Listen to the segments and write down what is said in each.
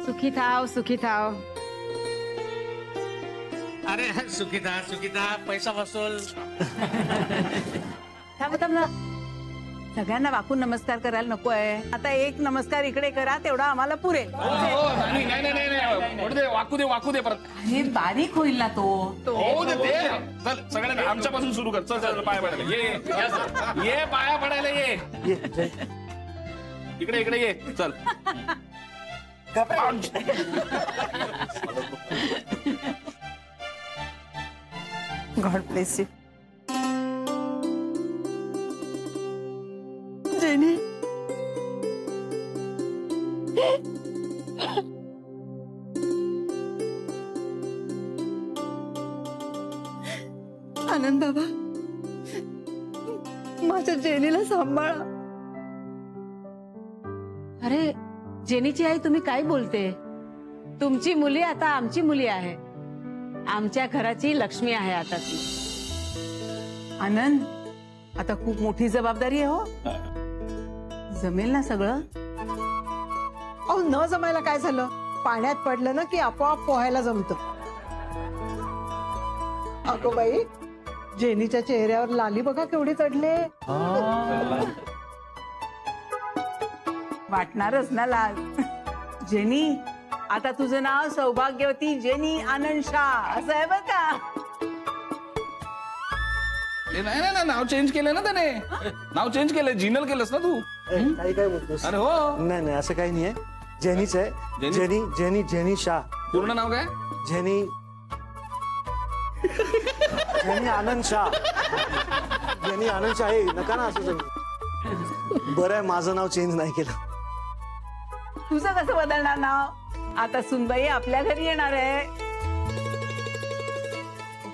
सुखी थाव सुखी थाव. अरे सुखिता पैसा वसूल. थांबा सगळ्यांना वाकून नमस्कार करायला नको आहे. आता एक नमस्कार इकडे करा तेवढा आम्हाला पुरेल. वाकू दे परत. हे बारीक होईल ना तो. हो दे चल सगळ्यांना आमच्यापासून सुरू कर. चल पाया पडायला ये पाया पडायला ये. इकडे ये चल. God bless you. जेनी आनंद बाबा माझ्या जेनीला सांभाळा. अरे जेनीची आई तुम्ही काय बोलते. तुमची मुली आता आमची मुली आहे. आमच्या घराची लक्ष्मी आहे आता ती. आनंद आता खूप मोठी जबाबदारी आहे हो. जमेल ना सगळं. अहो न जमायला काय झालं. पाण्यात पडलं ना की आपोआप पोहायला जमतं. अगो बाई जेनीच्या चेहऱ्यावर लाली बघा केवढी चढले. वाटणारच ना लाल. जेनी आता तुझं नाव सौभाग्यवती जेनी आनंद शाह असं आहे बरं का. नाही नाव चेंज केलंय ना त्याने. नाव चेंज केलंय. जिनल केलंस ना तू. काही काय बोलतोस. अरे हो नाही असं काही नाहीये. जेनीच आहे. जेनी शाह. पूर्ण नाव काय. जेनी आनंद शाह. जेनी आनंद शाह आहे. नका ना असं सांग. बरं आहे माझं नाव चेंज नाही केलं. तुझं कसं बदलणार नाव. आता सुनबाई आपल्या घरी येणार आहे.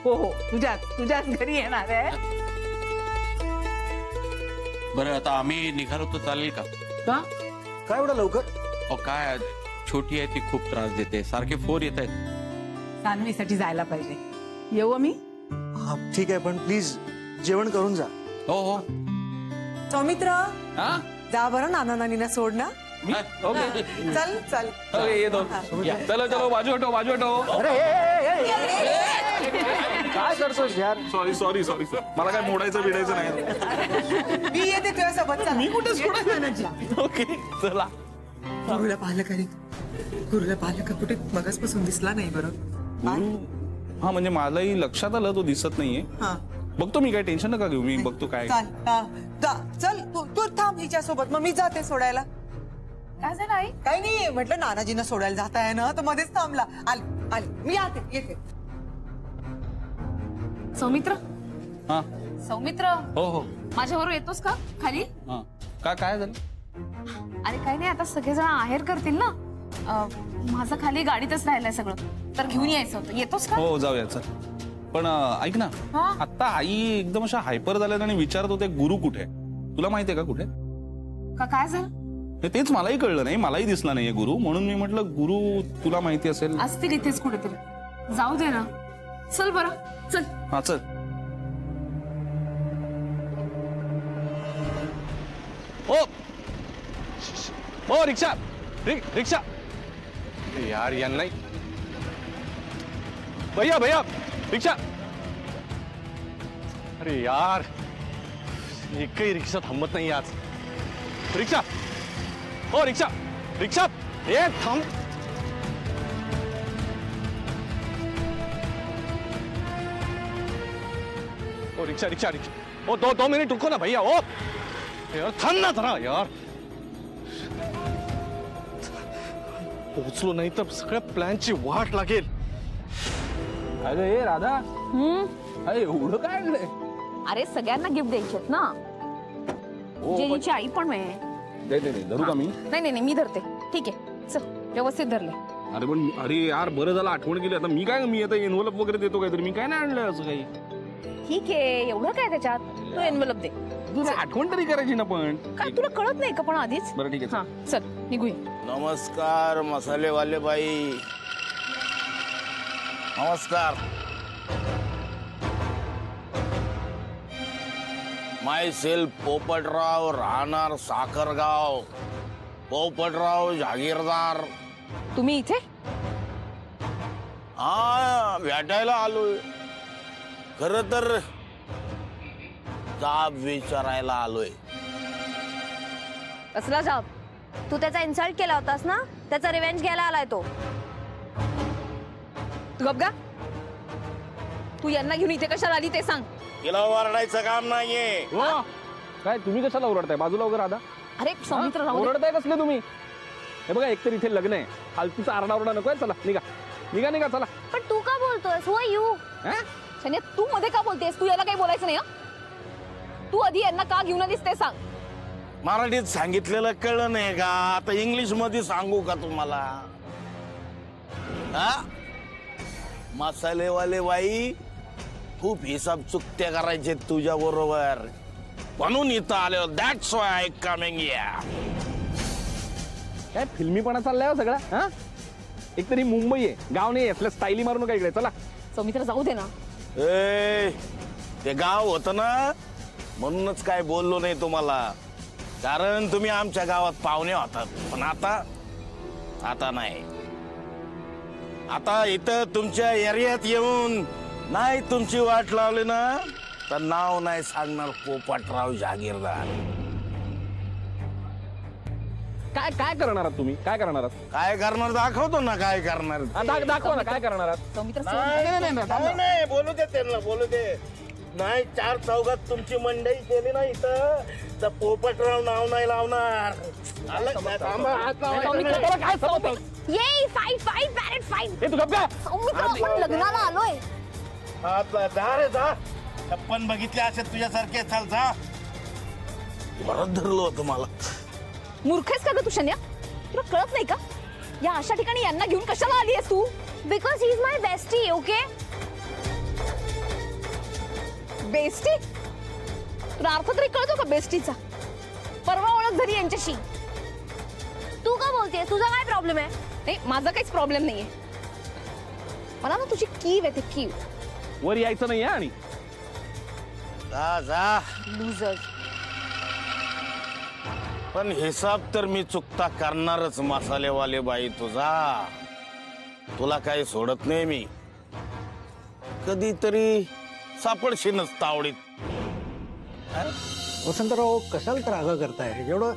हो तुझ्याच घरी येणार आहे. बरं आता आम्ही निघालो तर चालेल का. काय एवढं लवकर. काय छोटी आहे ती खूप त्रास देते. सारखे फोन येत आहेत. सानवीसाठी जायला पाहिजे. येऊ मी. हा ठीक आहे पण प्लीज जेवण करून जा. हो सौमित्र जा बरं नाना नानीना सोड ना. ओके चल ये दो. चलो बाजू हटो. अरे काय करतोस यार. सॉरी मला काय मोडायचं बिडायचं नाही. मी येते तुझ्यासोबत. मी कुठे सोडायचं. ओके चला. गुरुला पाहिलं का कुठे मगासपासून दिसला नाही बरं. हा म्हणजे मलाही लक्षात आलं तो दिसत नाहीये. बघतो मी. काय टेन्शन नका घेऊ. मी बघतो काय. चल तू थांब हिच्यासोबत. मग मी जाते सोडायला. काय झालं आई. काही नाही म्हटलं नानाजींना सोडायला जात आहे ना तर मध्येच थांबला. आले मी येते. सौमित्र हो माझ्याबरोबर येतोस का खाली. काय झालं. अरे काही नाही आता सगळेजण आहेर करतील ना. माझं खाली गाडीतच राहिलंय सगळं. तर घेऊन यायचं होतं. येतोस का. हो जाऊया चल. पण ऐक ना आता आई एकदम अशा हायपर झाल्यात आणि विचारत होते गुरु कुठे. तुला माहितीये का कुठे. काय झालं. तेच मलाही कळलं नाही. मलाही दिसला नाहीये गुरु. म्हणून मी म्हटलं गुरु तुला माहिती असेल. असतील इथेच कुठेतरी. जाऊ दे ना. चल बरं चल. हा चल. ओ रिक्षा यार यांना भैया रिक्षा. अरे यार एकही रिक्षा थांबत नाही आज. रिक्षा ए थांब. ओ रिक्षा ओ दो मिनिट रुको ना भैया. ओ यार थांब ना जरा यार. पोहोचलो नाही तर सगळ्या प्लॅनची वाट लागेल. अरे राधा अरे एवढं काय आणलंय. अरे सगळ्यांना गिफ्ट द्यायचेत ना. जेनीची आई पण आहे. धरू का मी. नाही मी धरते. ठीक आहे चल व्यवस्थित धरले. अरे यार बरं झालं आठवण केली. आता मी आता एनवलप वगैरे देतो काहीतरी. मी काय नाही आणलंय असं काही. ठीक आहे एवढं काय त्याच्यात. तू एनवलप दे. तुला आठवण तरी करायची ना. पण काय तुला कळत नाही का पण आधीच. बरं ठीक आहे. हा चल निघूया. नमस्कार मसालेवाले बाई. नमस्कार. माय सेल्फ पोपटराव राहणार साखरगाव. पोपटराव जागीरदार तुम्ही इथे? हा भेटायला आलोय. खरं तर जाब विचारायला आलोय. कसला जॉब? तू त्याचा इन्सल्ट केला होतास ना, त्याचा रिव्हेंज घ्यायला आलाय तो. तू गप गा. तू यांना घेऊन इथे कशाला आली ते सांग. तिला ओरडायचं काम नाहीये. हो. काय तुम्ही कशाला ओरडताय? बाजूला वगैरे राधा. अरे सौमित्र राहू दे. ओरडताय कसले तुम्ही? हे बघा एकतर इथे लग्न आहे, फालतूचा आरडाओरडा नकोय. चला निघा निघा निघा चला. पण तू का बोलतोयस? हु आर यू? शन्या तू मध्ये का बोलतेस? तू याला काही बोलायचं नाही. तू आधी यांना का घेऊन आलीस ते सांग. मराठीत सांगितलेलं कळलं नाही का? आता इंग्लिश मध्ये सांगू का तुम्हाला? हा मसालेवाले बाई खूप हिसाब चुकत्या करायचे तुझ्या बरोबर, म्हणून इथं आलो. That's why I coming here. काय फिल्मीपणा चाललाय हो सगळा? हा एक तरी मुंबई आहे, गाव नाही. असल्या स्टाईली मारू नका इकडे. चला. सौमित्र जाऊ दे ना. ए ते गाव होतं ना, म्हणूनच काय बोललो नाही तुम्हाला, कारण तुम्ही आमच्या गावात पाहुणे होतात. पण आता नाही. आता इथं तुमच्या एरियात येऊन नाही तुमची वाट लावली ना, तर नाव नाही सांगणार पोपटराव जागीरदार. काय काय करणार आहात तुम्ही? काय करणार आहात? काय करणार दाखवतो ना. काय करणार दाखवा ना काय करणार आहात? सौमित्र नाही बोलू दे त्यांना, बोलू दे. नाही चार चौघात तुमची मंडई केली ना इथं, तर पोपटराव नाव नाही लावणार. ये फाईट फाईट पॅरेट फाईट. हे तू गप का? सौमित्र आपण लग्नाला आलोय. जा रे जा. छप्पन बघितले असे तुझ्यासारखे. चाल जा. बरं धरलं होतं मला. मूर्खेस का ग तू शन्या? तुला कळत नाही का? या अशा ठिकाणी यांना घेऊन कशाला आली आहेस तू? Because he is my bestie. Okay bestie? तुला अर्थ तरी कळतो का बेस्टीचा? परवा ओळख झाली यांच्याशी. तू का बोलतेस? तुझा काय प्रॉब्लेम आहे? नाही माझा काहीच प्रॉब्लेम नाहीये. मला ना तुझी कीव आहे. ते कीव. वर यायचं नाही. आणि जा जा. लुजर. पण हिसाब तर मी चुकता करणारच मसालेवाले बाई. तुला काही सोडत नाही मी. कधीतरी सापडशीनच तावडीत. वसंतराव कशाला राग करताय? एवढं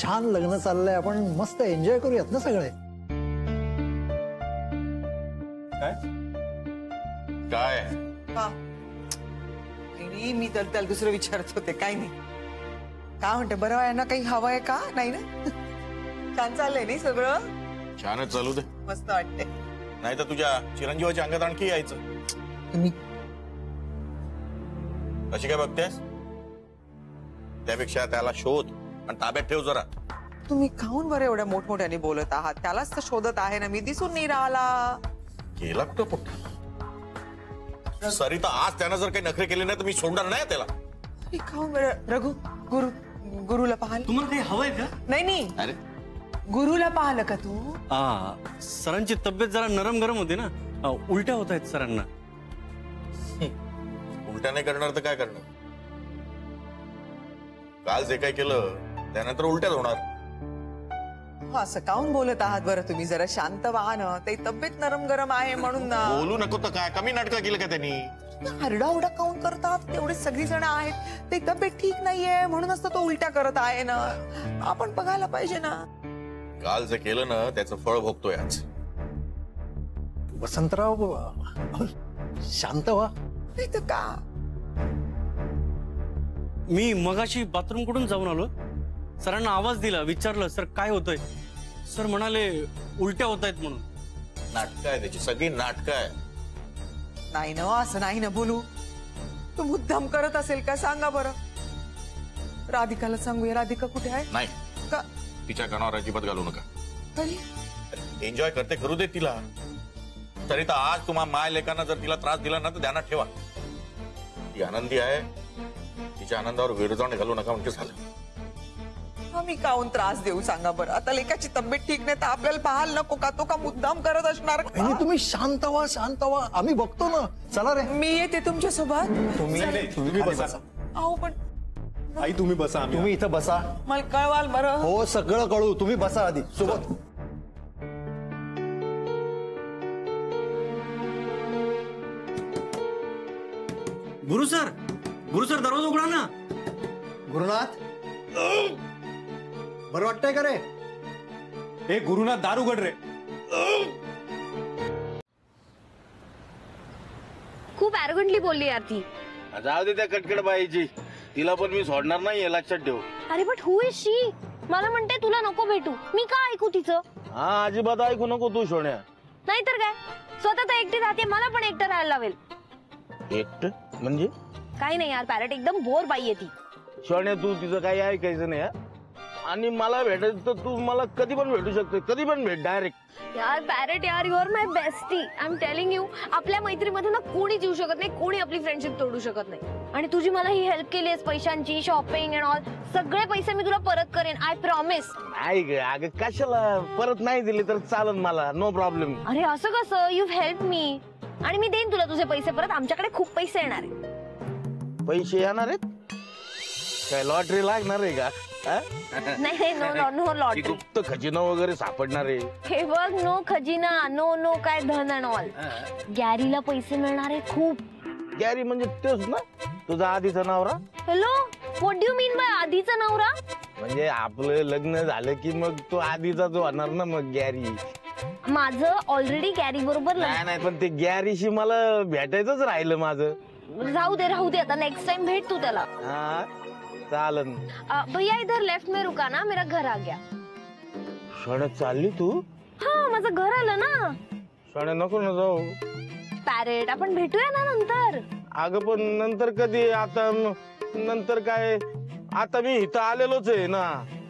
छान लग्न चाललंय, आपण मस्त एन्जॉय करूयात ना सगळे. काय मी तर त्याला दुसरं विचारत होते. काय नाही. काय म्हणते? बरं आहे ना? काही हवं आहे का? नाही ना? छान चाललंय नाही सगळं? छानच चालू दे. मस्त वाटते. नाही तर तुझ्या चिरंजीवाच्या अंगात आणखी यायचं. मी अशी काय बघतेस? त्यापेक्षा त्याला शोध आणि ताब्यात ठेव जरा. तुम्ही खाऊन बरं एवढ्या मोठमोठ्याने बोलत आहात? त्यालाच तर शोधत आहे ना मी. दिसून नाही राहिला. गेला कुठं पोट्टा? सरिता आज त्यानं जर काही नखरे केले नाही तर मी सोडणार नाही त्याला. खाऊन बरं. रघु गुरुला पाहाल? तुम्हाला काही हवंय का? नाही. अरे गुरुला पाहिलं का तू? सरांची तब्येत जरा नरम गरम होती ना, उलट्या होत आहेत सरांना. उलट्या नाही करणार तर काय करणार? काल जे काय केलं त्यानंतर उलट्याच होणार. असं काऊन बोलत आहात बरं तुम्ही? जरा शांत व्हा ना. ते तब्येत नरम गरम आहे म्हणून ना. बोलू नको तर काय? कमी नाटकं केलं का त्यांनी? हरडाओरडा काऊन करतात? तेवढे सगळी जण आहेत. ते तब्येत ठीक नाहीये म्हणूनच तो उलट्या करत आहे ना. आपण बघायला पाहिजे ना. काल जे केलं ना त्याचं फळ भोगतोय आज. वसंतराव शांत व्हा. नाही तर का? मी मगाशी बाथरूम कडून जाऊन आलो. सरांना आवाज दिला, विचारलं सर काय होतंय. सर म्हणाले उलट्या होत आहेत म्हणून. नाटक आहे त्याची, सगळी नाटक आहे. नाही ना, असं नाही ना बोलू. तू मुद्दाम करत असेल का? सांगा बरं. राधिकाला सांगूया. राधिका कुठे आहे? नाही का? तिच्या कानावर अजिबात घालू नका. तरी एन्जॉय करते करू दे तिला. तरी तर आज तुम्हा माय लेकांना जर तिला त्रास दिला ना तर ध्यानात ठेवा. ती आनंदी आहे. तिच्या आनंदावर विरजण घालू नका म्हणजे झालं. आम्ही काऊन त्रास देऊ सांगा बरं? आता लेकाची तब्येत ठीक नाही तर आपल्याला पाहायला नको का? तो का मुद्दाम करत असणार? तुम्ही शांत व्हा, शांत व्हा. आम्ही बघतो ना. चला रे. मी येते तुमच्या सोबत. तुम्ही बसा. अहो पण आई तुम्ही बसा. तुम्ही इथं बसा. मला कळवाल बरं? हो सगळं कळू. तुम्ही बसा आधी सोबत. गुरु सर दरवाजा उघडा ना. गुरुनाथ बरं वाटतंय का रे? हे गुरुनाथ दार उघड रे. खूप ॲरोगंटली बोलली यार ती. जाऊ दे त्या कटकट बाईची, तिला पण मी सोडणार नाही हे लक्षात ठेव. अरे बट हु इज शी? मला म्हणते तुला नको भेटू, मी का ऐकू तिचं? हा अजिबात ऐकू नको तू सोन्या. नाहीतर काय, स्वतः तर एकटी राहते, मला पण एकटं राहायला लावेल. एकट म्हणजे? काही नाही यार, पॅरेट एकदम बोर बाई आहे ती. सोन्या तू तिचं काही ऐकायचं नाही. आणि मला भेटायचं तर तू मला कधी पण भेटू शकते, कधी पण भेट डायरेक्ट. यार पॅरेट यार, you are my bestie. I am telling you, आपल्या मैत्रीमध्ये ना कोणी जीव शकत नाही, कोणी आपली फ्रेंडशिप तोडू शकत नाही. आणि तुझी मला ही हेल्प केली आहेस पैशांची, शॉपिंग अँड ऑल, सगळे पैसे मी तुला परत करेन, आय प्रॉमिस. नाही ग अगं, कशाला परत नाही दिली तर चालन मला, नो प्रॉब्लेम. अरे असं कसं, यू हेल्प मी आणि मी देईन तुला तुझे पैसे परत. आमच्याकडे खूप पैसे येणार आहेत. पैसे येणार आहेत? काय लॉटरी लागणार आहे का? नाही नो लॉटरी. गुप्त खजिना वगैरे सापडणार आहे? हे बघ, नो खजिना, नो काय धन अँड ऑल. गॅरीला पैसे मिळणार आहे खूप. गॅरी म्हणजे तेच ना, तुझा आधीचा नवरा? Hello, what do you mean by आधीचा नवरा? म्हणजे आपलं लग्न झालं की मग तो आधीचा जो होणार ना मग गॅरी. माझं ऑलरेडी गॅरी बरोबर लग्न. नाही पण ते गॅरीशी मला भेटायचंच राहिलं माझं. राहू दे आता, नेक्स्ट टाइम भेट तू त्याला. हा चालन. भैया इधर लेफ्ट में रुका ना, मेरा घर आ गया. शाळेत चालली तू? हा माझं घर आलं ना. शाळेत नको ना जाऊ. पॅरेट, आपण भेटूया ना नंतर. अगं पण नंतर कधी? आता नंतर काय, आता मी इथं आलेलोच आहे ना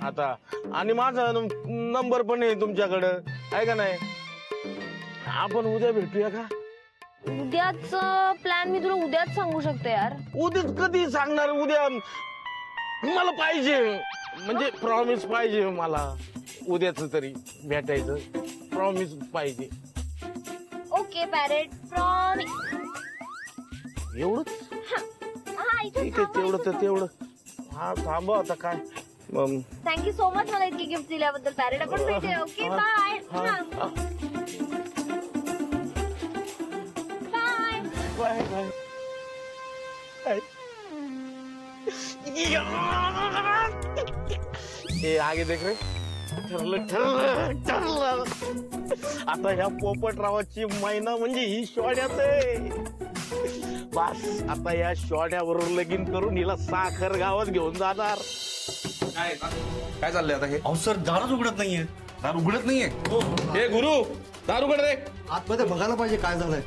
आता, आणि माझा नंबर पण आहे तुमच्याकडं, आहे का नाही? आपण उद्या भेटूया का? उद्याच प्लॅन मी तुला उद्याच सांगू शकते यार. उद्याच कधी सांगणार? उद्या मला पाहिजे, म्हणजे प्रॉमिस पाहिजे मला, उद्याच तरी भेटायचं प्रॉमिस पाहिजे. Okay parrot, promise. एवढंच? ठीक आहे, तेवढं तर तेवढं. हा थांबा आता काय. थँक्यू सो मच मला इतकी गिफ्ट दिल्याबद्दल पॅरेट. आपण भेटूया. Okay bye. Bye bye. ए आगे देख रे, ठरलं. आता ह्या पोपटरावाची मैना म्हणजे ही शॉड्याच आहे. बस आता या शॉड्याबरोबर लगीन करून हिला साखर गावात घेऊन जाणार. काय चाललंय आता हे? अहो सर, दारच उघडत नाहीये. दार उघडत नाहीये? हे गुरु, दार उघड रे. आतमध्ये बघायला पाहिजे काय झालंय.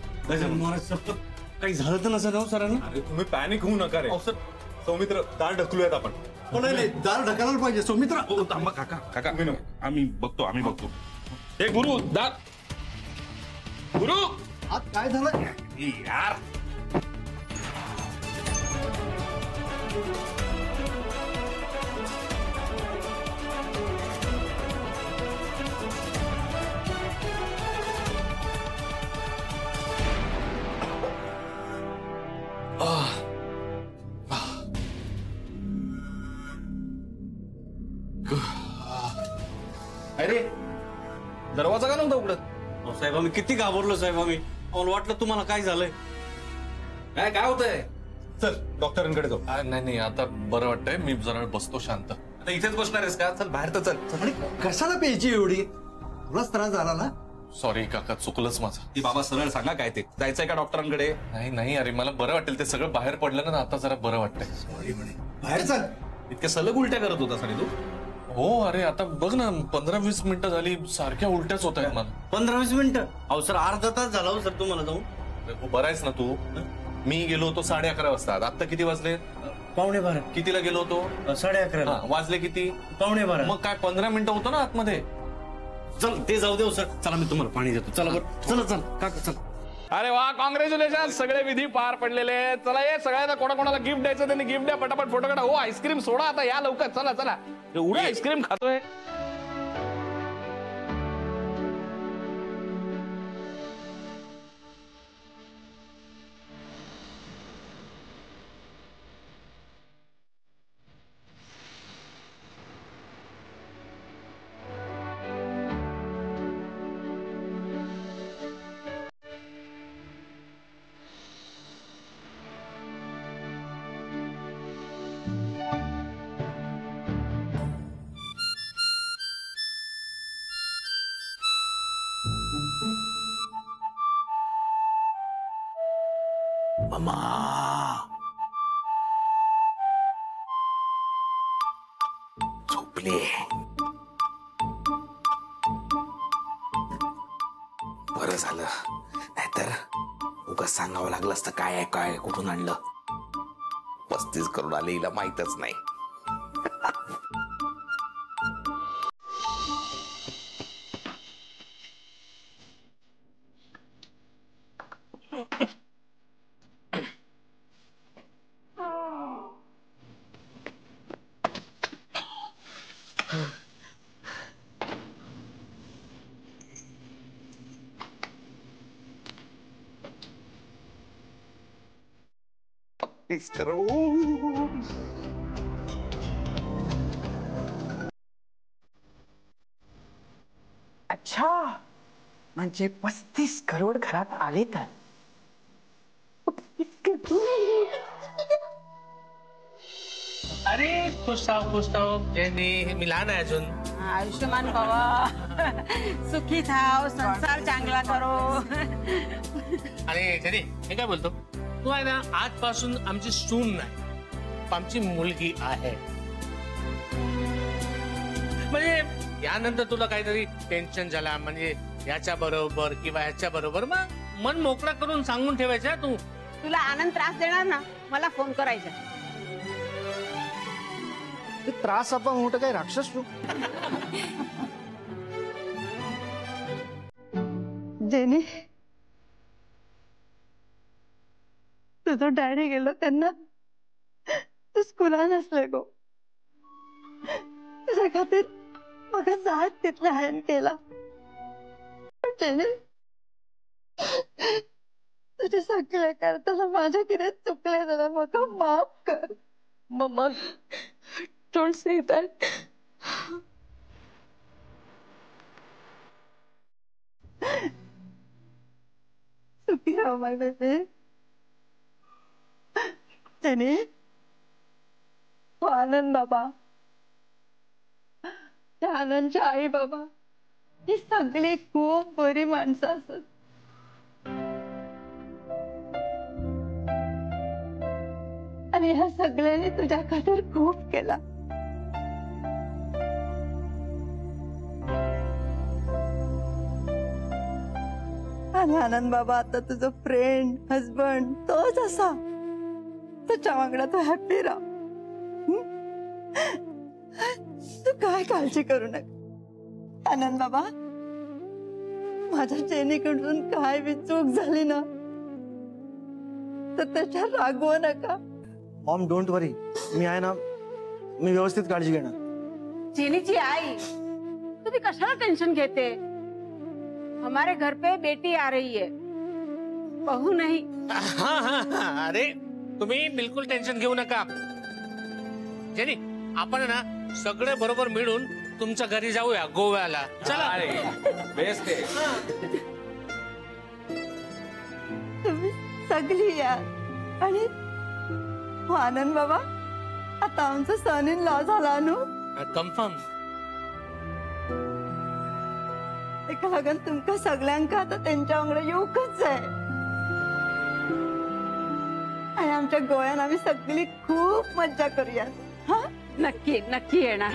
काही झालं तर नसेल हो सरांना? अरे तुम्ही पॅनिक होऊ नका रे. सौमित्र, दार ढकलूयात आपण. नाही, दार ढकलायला पाहिजे. सौमित्रा, थांबा काका आम्ही बघतो. हे गुरु, दार. गुरु, आत काय झालं यार? अरे दरवाजा का नव्हता उघडत? साहेब आम्ही किती घाबरलो साहेब. आम्ही वाटलं तुम्हाला काय झालंय. काय होतंय? चल डॉक्टरांकडे जाऊ. नाही आता बरं वाटतंय, मी जरा बसतो शांत. आता इथेच बसणार आहेस का? चल बाहेर तर चल. आणि कशाला प्यायची एवढी? तुलाच त्रास झाला ना? सॉरी काका, चुकलंच माझं. ती बाबा सरळ सांगा काय ते. जायचंय का डॉक्टरांकडे? नाही अरे, मला बरं वाटेल. ते सगळं बाहेर पडलं ना, आता जरा बरं वाटतंय. सॉरी म्हणे. बाहेर चल. इतक्या सलग उलट्या करत होता सरी तू? हो अरे, आता बघ ना, 15-20 मिनिटं झाली सारख्या उलट्याच होत आहेत मला. 15-20 मिनिटं? अहो सर, अर्धा तास झाला हो सर तुम्हाला जाऊन. बरं आहेस ना तू? मी गेलो होतो 11:30 वाजता. आता किती वाजले? 11:15. कितीला गेलो होतो? 11:30. वाजले किती? 11:15. मग काय 15 मिनिटं होतं ना आतमध्ये. चल ते जाऊ देऊ सर. चला मी तुम्हाला पाणी देतो. चला बरं, चल काका चल. अरे वा, कॉंग्रॅच्युलेशन. सगळे विधी पार पडलेले आहेत. चला ये सगळ्यांना कोणाकोणाला गिफ्ट द्यायचं त्यांनी गिफ्ट द्या. पटापट फोटो काढा. हो आईस्क्रीम सोडा आता, या लवकर. चला एवढी आईस्क्रीम खातोय. मामा झोपले. बरं झालं, नाहीतर उगाच सांगावं लागलं असतं काय आहे काय कुठून आणलं. 35 करोड आले हिला माहीतच नाही. अच्छा, म्हणजे 35 करोड घरात आले तर. अरे खुश राहो जेनी, मी लहान आहे अजून. आयुष्यमान बाबा, सुखी थाव, संसार चांगला करो. अरे जेनी, मी काय बोलतो, तू आहे ना आजपासून आमची सून नाही, आमची मुलगी आहे. म्हणजे यानंतर तुला काहीतरी टेन्शन झाला म्हणजे याच्या बरोबर किंवा ह्याच्या बरोबर मग मन मोकळा करून सांगून ठेवायचं. तू तुला आनंद त्रास देणार ना, मला फोन करायचा. त्रास आपण मोठं काय राक्षस तू. जेनी, तुझं डॅडी गेलो त्यांना तू स्कूला नसले गो. तुझ्या खातीर म्हाका जाय तितले हायन केला. जेनी, तुझे सगळे करताना माझ्या कितें चुकले जाल्यार म्हाका माफ कर. मम्मा, don't say that. सुखी राहो my baby. जेनी, आनंद बाबा, त्या आनंदच्या आई बाबा ही सगळी खूप बरी माणसं असत. आणि ह्या सगळ्यांनी तुझ्या खातीर खूप केला. आणि आनंद बाबा आता तुझं फ्रेंड हजबंड तोच असा. तुझ्या वांगडा तू हॅपी राह. तू काय काळजी करू नका. आनंद बाबा, माझ्या जेनीकडून काय बी चूक झाली ना तर त्याच्या रागवू नका. मॉम डोंट वरी, मी आहे ना, मी व्यवस्थित काळजी घेणार. जेनीची आई, तुम्ही कशाला टेंशन घेते? हमारे घर पे बेटी आ रही है, बहू नहीं. हाँ, अरे तुम्ही बिलकुल टेन्शन घेऊ नका. जेनी, आपण ना सगळे बरोबर मिळून तुमच्या घरी जाऊया गोव्याला. चला. बेस्ट आहे. तुम्ही सगळी या. आणि आनंद बाबा, आता आमचं सन इन लॉ झाला नु. कन्फर्म. एका लागून तुमका सगळ्यांका आता त्यांच्या वांगडा येऊकच जाय. आणि आमच्या गोव्यात आम्ही सगळी खूप मज्जा करूया. हा, नक्की नक्की येणार.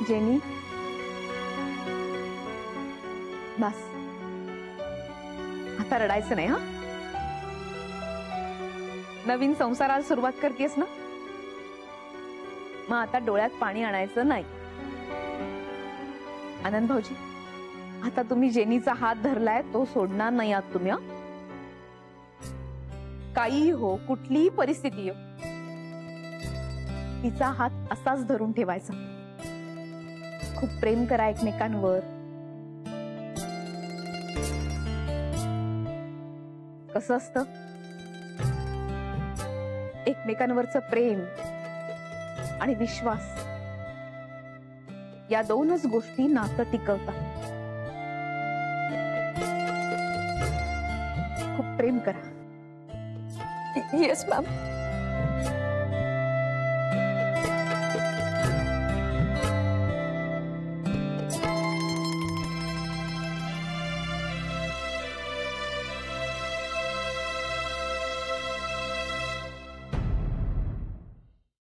जेनी, बस आता रडायचं नाही. हा, नवीन संसाराला सुरुवात करतेस ना, मग आता डोळ्यात पाणी आणायचं नाही. आनंद भाऊजी, आता तुम्ही जेनीचा हात धरलाय तो सोडणार नाही आहात तुम्ही. काहीही हो, कुठलीही परिस्थिती हो, तिचा हात असाच धरून ठेवायचा. खूप प्रेम करा एकमेकांवर. कसं असतं, एकमेकांवरचं प्रेम आणि विश्वास या दोनच गोष्टी नातं टिकवतात. खूप प्रेम करा. Yes ma'am.